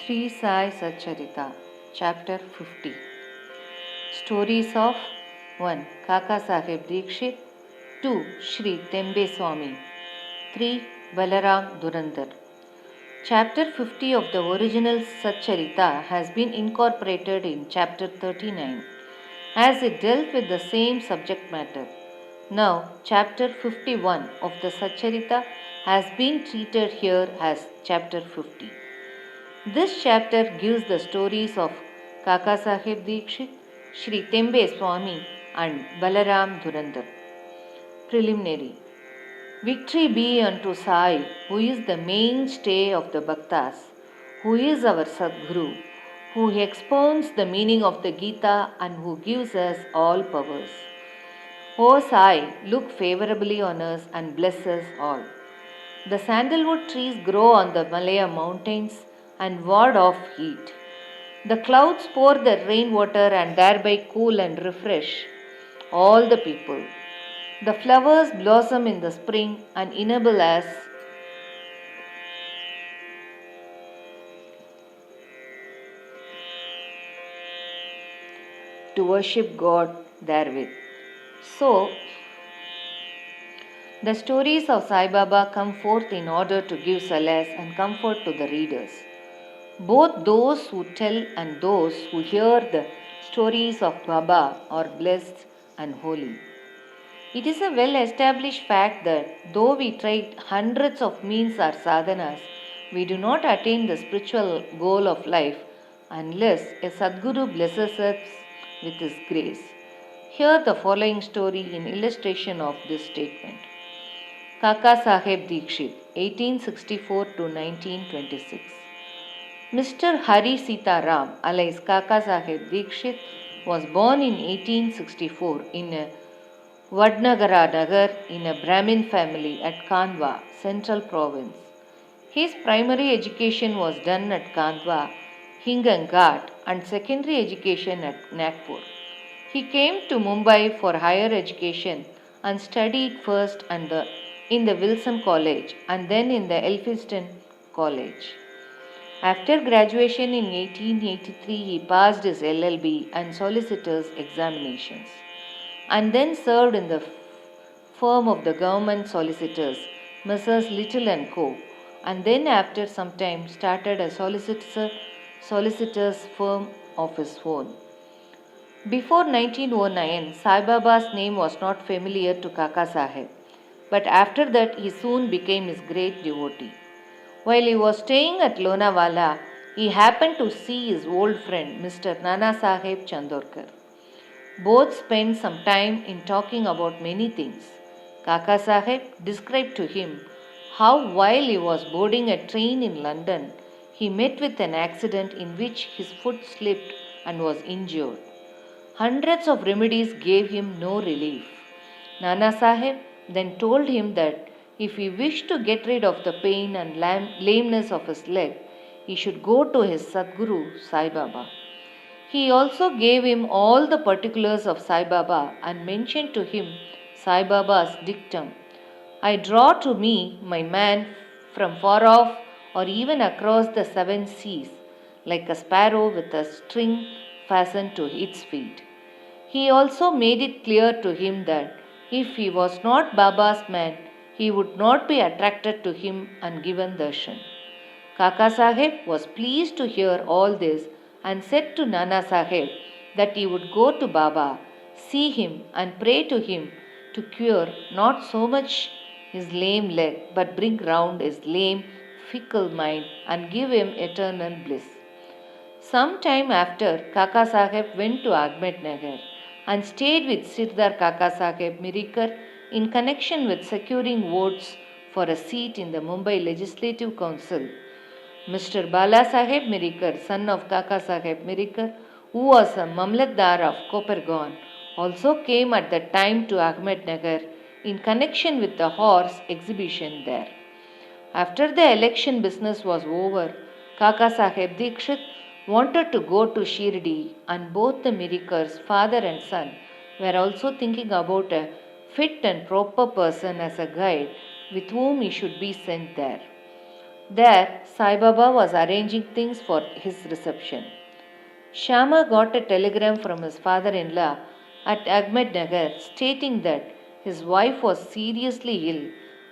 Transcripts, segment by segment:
Shri Sai Satcharita, Chapter 50. Stories of 1. Kaka Sahib Dikshit. 2. Shri Tembe Swami. 3. Balaram Durandar. Chapter 50 of the original Satcharita has been incorporated in Chapter 39 as it dealt with the same subject matter. Now, Chapter 51 of the Satcharita has been treated here as Chapter 50. This chapter gives the stories of Kaka Sahib Dikshit, Shri Tembe Swami and Balaram Durandar. Preliminary. Victory be unto Sai, who is the mainstay of the Bhaktas, who is our Sadguru, who expounds the meaning of the Gita and who gives us all powers. O Sai, look favorably on us and bless us all. The sandalwood trees grow on the Malaya mountains and ward off heat. The clouds pour their rainwater and thereby cool and refresh all the people. The flowers blossom in the spring and enable us to worship God therewith. So, the stories of Sai Baba come forth in order to give solace and comfort to the readers. Both those who tell and those who hear the stories of Baba are blessed and holy. It is a well established fact that though we try hundreds of means or sadhanas, we do not attain the spiritual goal of life unless a Sadguru blesses us with his grace. Hear the following story in illustration of this statement. Kaka Sahib Dikshit, 1864 to 1926. Mr. Hari Sita Ram, alias Kaka Sahib Dikshit, was born in 1864 in a Vadnagara Nagar in a Brahmin family at Kandwa, Central Province. His primary education was done at Kandwa, Hinganghat, and secondary education at Nagpur. He came to Mumbai for higher education and studied first in the Wilson College and then in the Elphinstone College. After graduation in 1883, he passed his LLB and solicitor's examinations and then served in the firm of the government solicitors, Messrs. Little and Co., and then after some time started a solicitor's firm of his own. Before 1909, Sai Baba's name was not familiar to Kaka Sahib, but after that he soon became his great devotee. While he was staying at Lonavala, he happened to see his old friend Mr. Nana Sahib Chandorkar. Both spent some time in talking about many things. Kaka Sahib described to him how while he was boarding a train in London, he met with an accident in which his foot slipped and was injured. Hundreds of remedies gave him no relief. Nana Sahib then told him that if he wished to get rid of the pain and lameness of his leg, he should go to his Sadguru Sai Baba. He also gave him all the particulars of Sai Baba and mentioned to him Sai Baba's dictum, I draw to me my man from far off or even across the 7 seas, like a sparrow with a string fastened to its feet. He also made it clear to him that if he was not Baba's man, he would not be attracted to him and given darshan. Kaka Sahib was pleased to hear all this and said to Nana Sahib that he would go to Baba, see him and pray to him to cure not so much his lame leg but bring round his lame, fickle mind and give him eternal bliss. Some time after, Kaka Sahib went to Ahmednagar and stayed with Sirdar Kaka Sahib Mirikar in connection with securing votes for a seat in the Mumbai Legislative Council. Mr. Bala Sahib Mirikar, son of Kaka Sahib Mirikar, who was a Mamlatdar of Kopergaon, also came at that time to Ahmednagar in connection with the horse exhibition there. After the election business was over, Kaka Sahib Dikshit wanted to go to Shirdi, and both the Mirikars, father and son, were also thinking about a fit and proper person as a guide with whom he should be sent there. There, Sai Baba was arranging things for his reception. Shama got a telegram from his father-in-law at Ahmednagar stating that his wife was seriously ill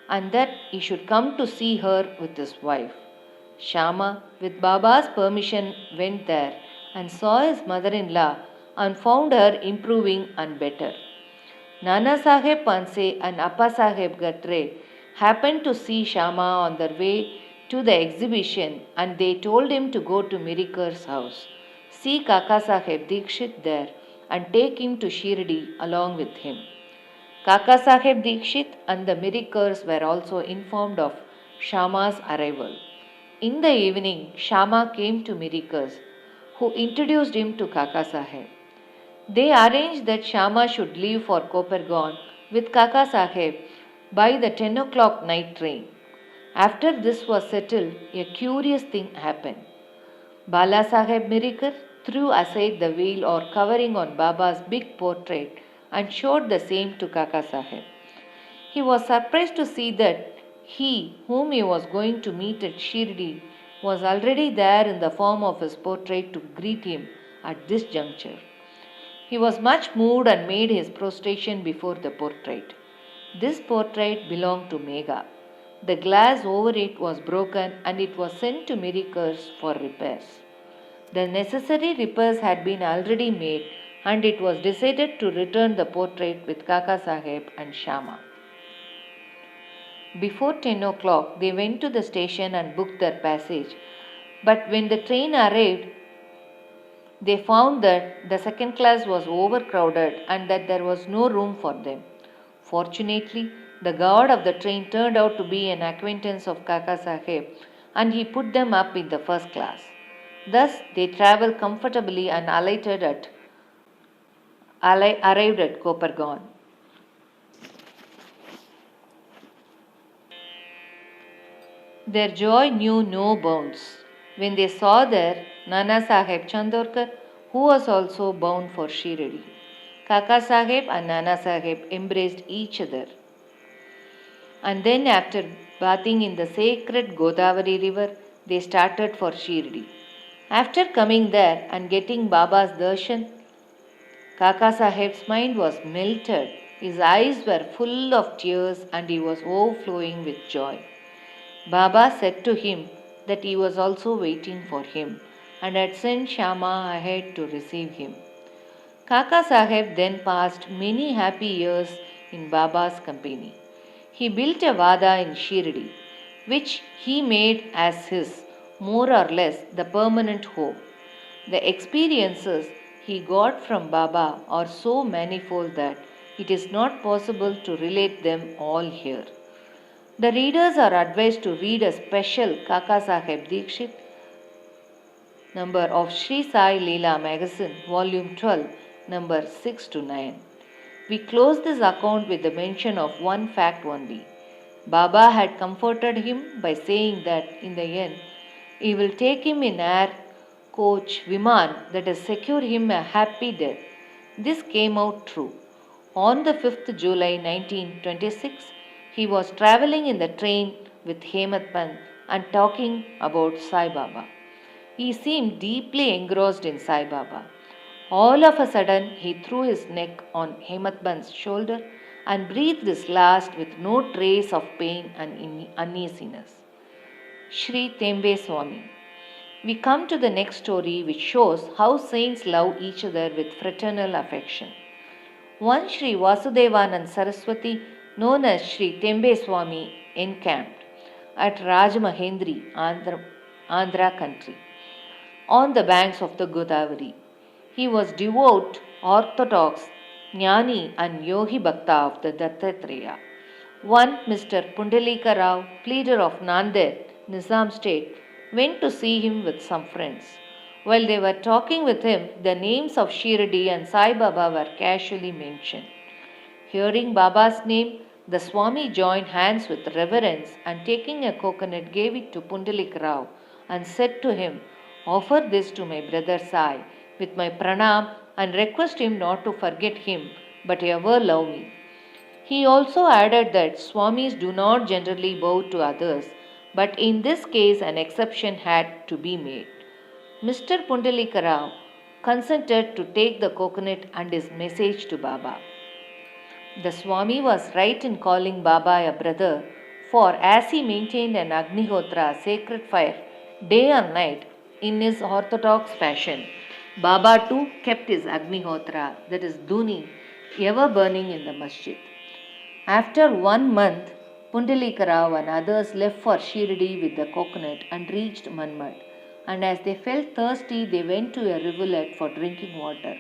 and that he should come to see her with his wife. Shama, with Baba's permission, went there and saw his mother-in-law and found her improving and better. Nana Saheb Panse and Appa Saheb Gatre happened to see Shama on their way to the exhibition and they told him to go to Mirikar's house, see Kaka Saheb Dikshit there and take him to Shirdi along with him. Kaka Saheb Dikshit and the Mirikars were also informed of Shama's arrival. In the evening, Shama came to Mirikars, who introduced him to Kaka Saheb. They arranged that Shama should leave for Kopergaon with Kaka Saheb by the 10 o'clock night train. After this was settled, a curious thing happened. Bala Saheb Mirikar threw aside the veil or covering on Baba's big portrait and showed the same to Kaka Saheb. He was surprised to see that he, whom he was going to meet at Shirdi, was already there in the form of his portrait to greet him at this juncture. He was much moved and made his prostration before the portrait. This portrait belonged to Megha. The glass over it was broken and it was sent to Mirikars for repairs. The necessary repairs had been already made and it was decided to return the portrait with Kaka Saheb and Shama. Before 10 o'clock, they went to the station and booked their passage. But when the train arrived, they found that the second class was overcrowded and that there was no room for them. Fortunately, the guard of the train turned out to be an acquaintance of Kaka Saheb and he put them up in the first class. Thus, they travelled comfortably and arrived at Kopergaon. Their joy knew no bounds when they saw there Nana Saheb Chandorkar, who was also bound for Shirdi. Kaka Saheb and Nana Saheb embraced each other. And then, after bathing in the sacred Godavari river, they started for Shirdi. After coming there and getting Baba's darshan, Kaka Saheb's mind was melted, his eyes were full of tears and he was overflowing with joy. Baba said to him that he was also waiting for him and had sent Shama ahead to receive him. Kaka Saheb then passed many happy years in Baba's company. He built a vada in Shirdi, which he made as his, more or less, the permanent home. The experiences he got from Baba are so manifold that it is not possible to relate them all here. The readers are advised to read a special Kaka Saheb Dikshit number of Shri Sai Leela magazine, volume 12, number 6 to 9. We close this account with the mention of one fact only. Baba had comforted him by saying that in the end, he will take him in air coach Viman that has secured him a happy death. This came out true. On the 5th July 1926, he was travelling in the train with Hemant Pant and talking about Sai Baba. He seemed deeply engrossed in Sai Baba. All of a sudden, he threw his neck on Hemant Pant's shoulder and breathed his last with no trace of pain and uneasiness. Shri Tembe Swami. We come to the next story which shows how saints love each other with fraternal affection. One Shri Vasudevanand Saraswati, known as Shri Tembe Swami, encamped at Rajamahendri, Andhra country, on the banks of the Godavari. He was devout, orthodox, Jnani and Yogi Bhakta of the Dattatreya. One Mr. Pundalika Rao, pleader of Nanded, Nizam state, went to see him with some friends. While they were talking with him, the names of Shirdi and Sai Baba were casually mentioned. Hearing Baba's name, the Swami joined hands with reverence and taking a coconut gave it to Pundalika Rao and said to him, "Offer this to my brother Sai with my pranam and request him not to forget him but ever love me." He also added that Swamis do not generally bow to others but in this case an exception had to be made. Mr. Pundalika Rao consented to take the coconut and his message to Baba. The Swami was right in calling Baba a brother, for as he maintained an Agnihotra sacred fire day and night in his orthodox fashion, Baba too kept his Agnihotra, that is Duni, ever burning in the masjid. After 1 month, Pundalika Rao and others left for Shirdi with the coconut and reached Manmad. And as they felt thirsty, they went to a rivulet for drinking water.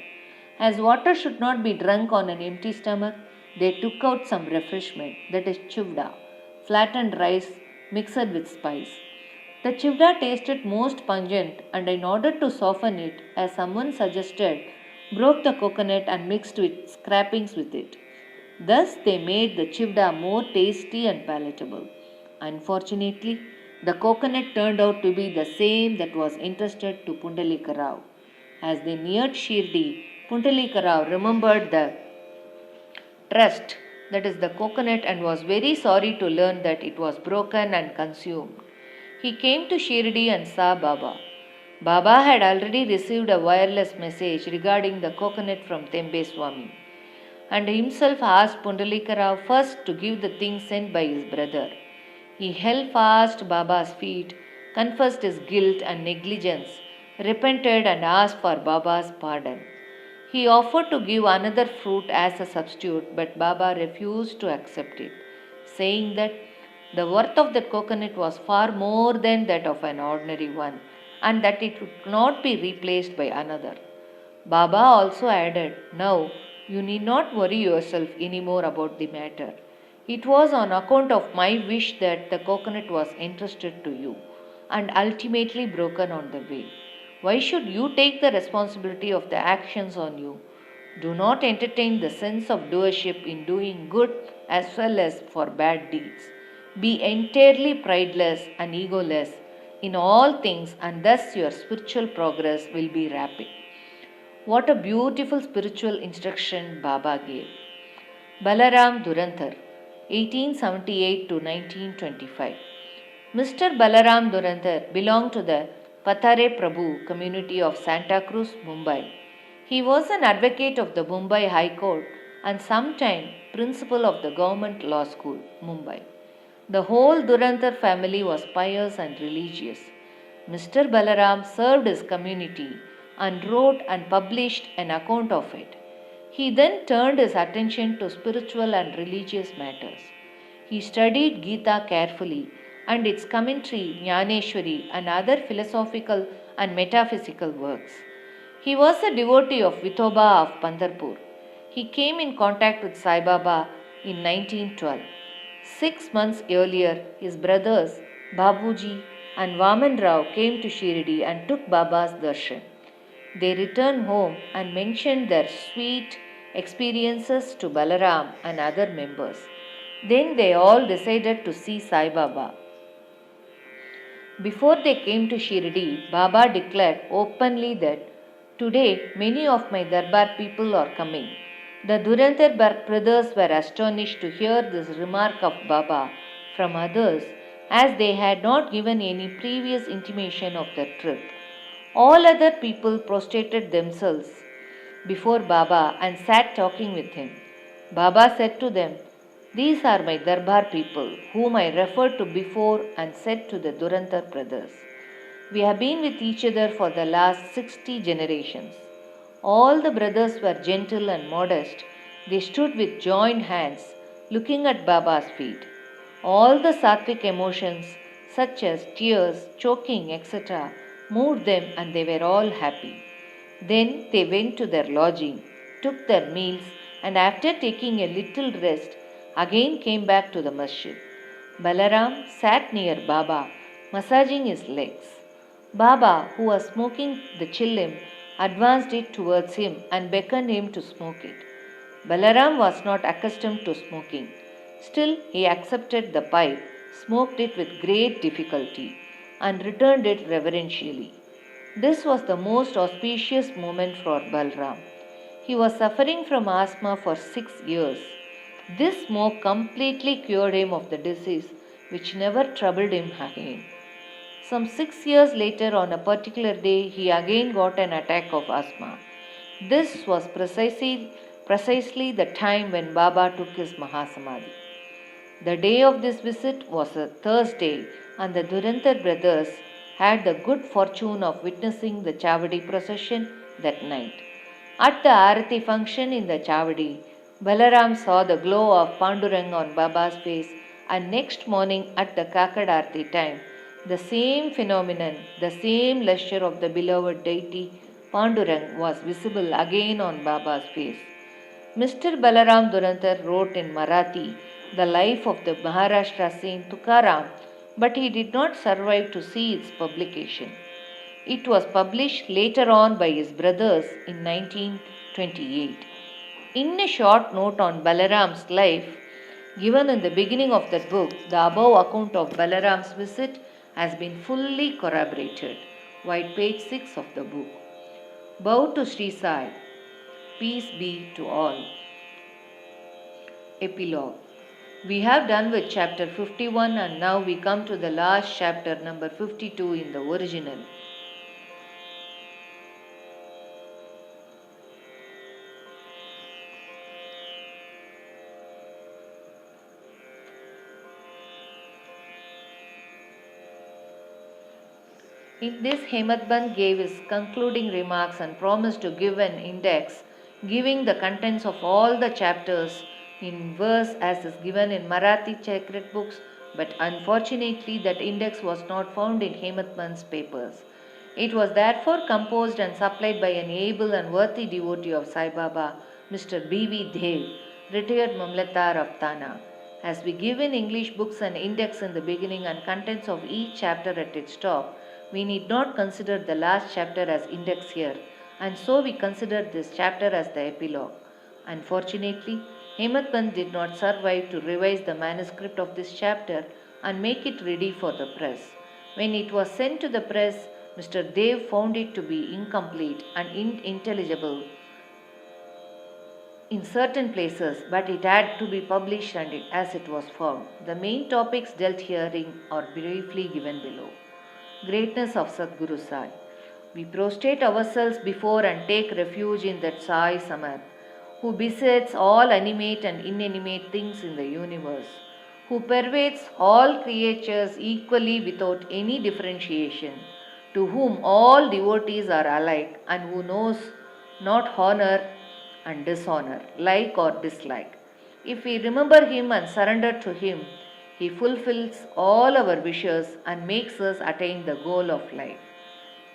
As water should not be drunk on an empty stomach, they took out some refreshment, that is chivda, flattened rice mixed with spice. The chivda tasted most pungent, and in order to soften it, as someone suggested, broke the coconut and mixed with scrapings with it. Thus they made the chivda more tasty and palatable. Unfortunately, the coconut turned out to be the same that was entrusted to Pundalika Rao. As they neared Shirdi, Pundalika Rao remembered the trust, that is the coconut, and was very sorry to learn that it was broken and consumed. He came to Shirdi and saw Baba. Baba had already received a wireless message regarding the coconut from Tembe Swami, and himself asked Pundalika Rao first to give the thing sent by his brother. He held fast Baba's feet, confessed his guilt and negligence, repented and asked for Baba's pardon. He offered to give another fruit as a substitute, but Baba refused to accept it, saying that the worth of the coconut was far more than that of an ordinary one, and that it would not be replaced by another. Baba also added, "Now you need not worry yourself any more about the matter. It was on account of my wish that the coconut was entrusted to you and ultimately broken on the way. Why should you take the responsibility of the actions on you? Do not entertain the sense of doership in doing good as well as for bad deeds. Be entirely prideless and egoless in all things, and thus your spiritual progress will be rapid." What a beautiful spiritual instruction Baba gave. Balaram Duranthar, 1878 to 1925. Mr. Balaram Duranthar belonged to the Pathare Prabhu community of Santa Cruz, Mumbai. He was an advocate of the Mumbai High Court and sometime principal of the Government Law School, Mumbai. The whole Duranthar family was pious and religious. Mr. Balaram served his community and wrote and published an account of it. He then turned his attention to spiritual and religious matters. He studied Gita carefully and its commentary, Jnaneshwari, and other philosophical and metaphysical works. He was a devotee of Vithoba of Pandharpur. He came in contact with Sai Baba in 1912. 6 months earlier, his brothers Babuji and Vaman Rao came to Shirdi and took Baba's darshan. They returned home and mentioned their sweet experiences to Balaram and other members. Then they all decided to see Sai Baba. Before they came to Shirdi, Baba declared openly that, "Today many of my Darbar people are coming." The Duranthar brothers were astonished to hear this remark of Baba from others, as they had not given any previous intimation of their trip. All other people prostrated themselves before Baba and sat talking with him. Baba said to them, "These are my Darbar people, whom I referred to before and said to the Duranthar brothers. We have been with each other for the last 60 generations." All the brothers were gentle and modest. They stood with joined hands, looking at Baba's feet. All the sattvic emotions, such as tears, choking, etc., moved them, and they were all happy. Then they went to their lodging, took their meals, and after taking a little rest, again came back to the masjid. Balaram sat near Baba, massaging his legs. Baba, who was smoking the chillim, advanced it towards him and beckoned him to smoke it. Balaram was not accustomed to smoking. Still, he accepted the pipe, smoked it with great difficulty, and returned it reverentially. This was the most auspicious moment for Balaram. He was suffering from asthma for 6 years. This smoke completely cured him of the disease which never troubled him again. Some 6 years later, on a particular day, he again got an attack of asthma. This was precisely the time when Baba took his Mahasamadhi. The day of this visit was a Thursday, and the Durantar brothers had the good fortune of witnessing the Chavadi procession that night. At the Arati function in the Chavadi, Balaram saw the glow of Pandurang on Baba's face, and next morning at the Kakad Arati time, the same phenomenon, the same lustre of the beloved deity Pandurang was visible again on Baba's face. Mr. Balaram Durantar wrote in Marathi the life of the Maharashtra saint Tukaram, but he did not survive to see its publication. It was published later on by his brothers in 1928. In a short note on Balaram's life, given in the beginning of that book, the above account of Balaram's visit has been fully corroborated. White page 6 of the book. Bow to Shri Sai. Peace be to all. Epilogue. We have done with chapter 51 and now we come to the last chapter, number 52 in the original. In this, Hemadband gave his concluding remarks and promised to give an index giving the contents of all the chapters in verse as is given in Marathi sacred books, but unfortunately that index was not found in Hemadband's papers. It was therefore composed and supplied by an able and worthy devotee of Sai Baba, Mr. B.V. Dev, retired Mamlatar of Thana. As we give in English books an index in the beginning and contents of each chapter at its top, we need not consider the last chapter as index here, and so we consider this chapter as the epilogue. Unfortunately, Hemadband did not survive to revise the manuscript of this chapter and make it ready for the press. When it was sent to the press, Mr. Dev found it to be incomplete and unintelligible in certain places, but it had to be published as it was found. The main topics dealt herein are briefly given below. Greatness of Sadguru Sai. We prostrate ourselves before and take refuge in that Sai Samad, who besets all animate and inanimate things in the universe, who pervades all creatures equally without any differentiation, to whom all devotees are alike, and who knows not honor and dishonor, like or dislike. If we remember him and surrender to him, he fulfills all our wishes and makes us attain the goal of life.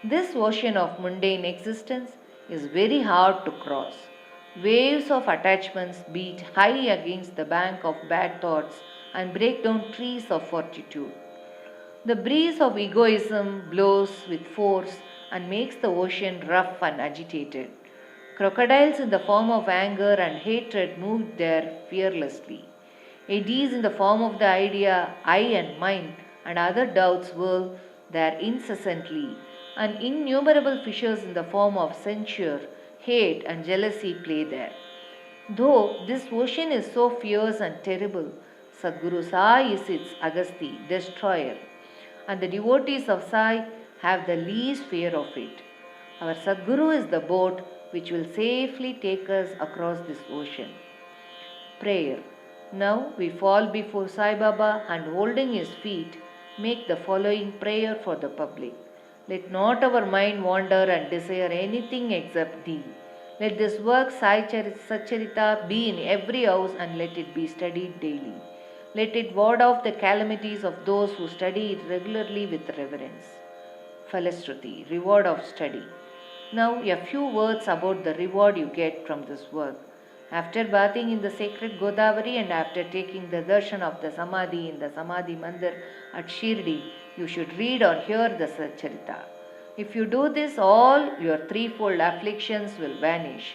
This ocean of mundane existence is very hard to cross. Waves of attachments beat high against the bank of bad thoughts and break down trees of fortitude. The breeze of egoism blows with force and makes the ocean rough and agitated. Crocodiles in the form of anger and hatred move there fearlessly. Eddies in the form of the idea, I and mine, and other doubts whirl there incessantly, and innumerable fishes in the form of censure, hate, and jealousy play there. Though this ocean is so fierce and terrible, Sadguru Sai is its Agasti, destroyer, and the devotees of Sai have the least fear of it. Our Sadguru is the boat which will safely take us across this ocean. Prayer. Now we fall before Sai Baba and holding his feet, make the following prayer for the public. Let not our mind wander and desire anything except Thee. Let this work Satcharita be in every house and let it be studied daily. Let it ward off the calamities of those who study it regularly with reverence. Falashruti, reward of study. Now a few words about the reward you get from this work. After bathing in the sacred Godavari and after taking the darshan of the Samadhi in the Samadhi Mandir at Shirdi, you should read or hear the Satcharita. If you do this, all your threefold afflictions will vanish.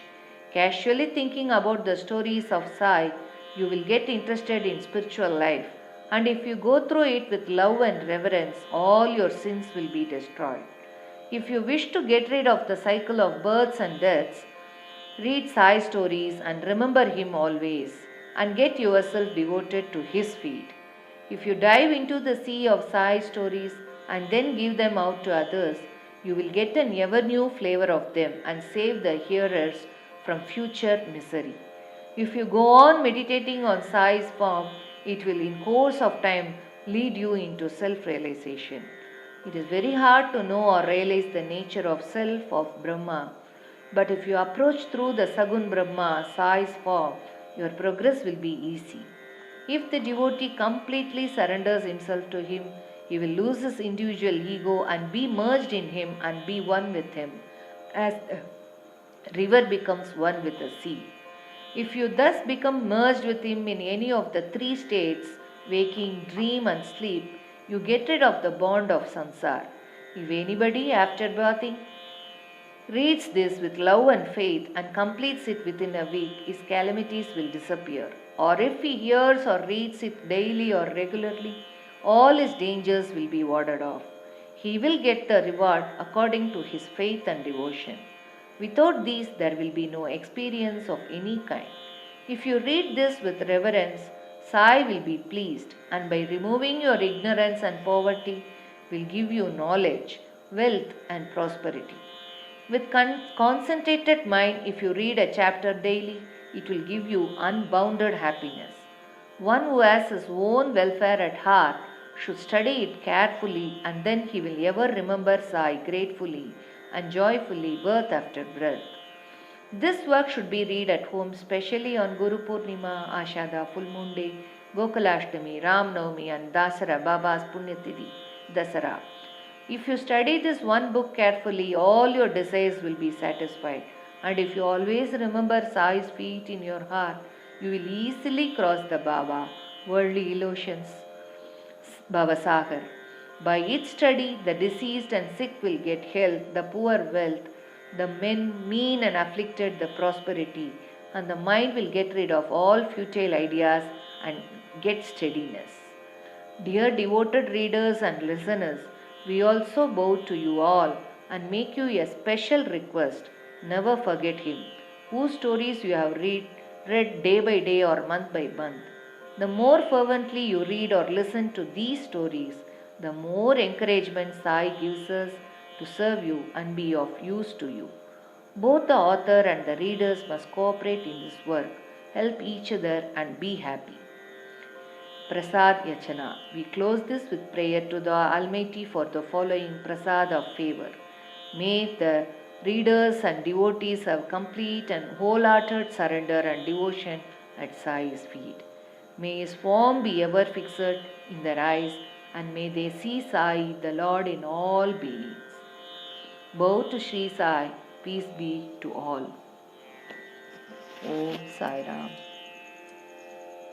Casually thinking about the stories of Sai, you will get interested in spiritual life, and if you go through it with love and reverence, all your sins will be destroyed. If you wish to get rid of the cycle of births and deaths, read Sai stories and remember him always, and get yourself devoted to his feet. If you dive into the sea of Sai stories and then give them out to others, you will get an ever new flavor of them and save the hearers from future misery. If you go on meditating on Sai's form, it will in course of time lead you into self-realization. It is very hard to know or realize the nature of self of Brahma, but if you approach through the Sagun Brahma, Sai's form, your progress will be easy. If the devotee completely surrenders himself to him, he will lose his individual ego and be merged in him and be one with him, as the river becomes one with the sea. If you thus become merged with him in any of the three states, waking, dream, and sleep, you get rid of the bond of samsara. If anybody, after bathing, reads this with love and faith and completes it within a week, his calamities will disappear. Or if he hears or reads it daily or regularly, all his dangers will be warded off. He will get the reward according to his faith and devotion. Without these, there will be no experience of any kind. If you read this with reverence, Sai will be pleased, and by removing your ignorance and poverty, will give you knowledge, wealth, and prosperity. With concentrated mind, if you read a chapter daily, it will give you unbounded happiness. One who has his own welfare at heart should study it carefully, and then he will ever remember Sai gratefully and joyfully birth after birth. This work should be read at home, especially on Guru Purnima, Ashada, Full Moon Day, Gokulashtami, Ram Navami, and Dasara, Baba's Punyatidi, Dasara. If you study this one book carefully, all your desires will be satisfied. And if you always remember Sai's feet in your heart, you will easily cross the Baba, worldly illusions, Baba Sagar. By its study, the deceased and sick will get health, the poor wealth, the mean and afflicted the prosperity, and the mind will get rid of all futile ideas and get steadiness. Dear devoted readers and listeners, we also bow to you all and make you a special request. Never forget him, whose stories you have read day by day or month by month. The more fervently you read or listen to these stories, the more encouragement Sai gives us to serve you and be of use to you. Both the author and the readers must cooperate in this work, help each other, and be happy. Prasad Yachana. We close this with prayer to the Almighty for the following prasad of favor. May the readers and devotees have complete and wholehearted surrender and devotion at Sai's feet. May his form be ever fixed in their eyes, and may they see Sai, the Lord in all beings. Bow to Shri Sai, peace be to all. Om Sai Ram.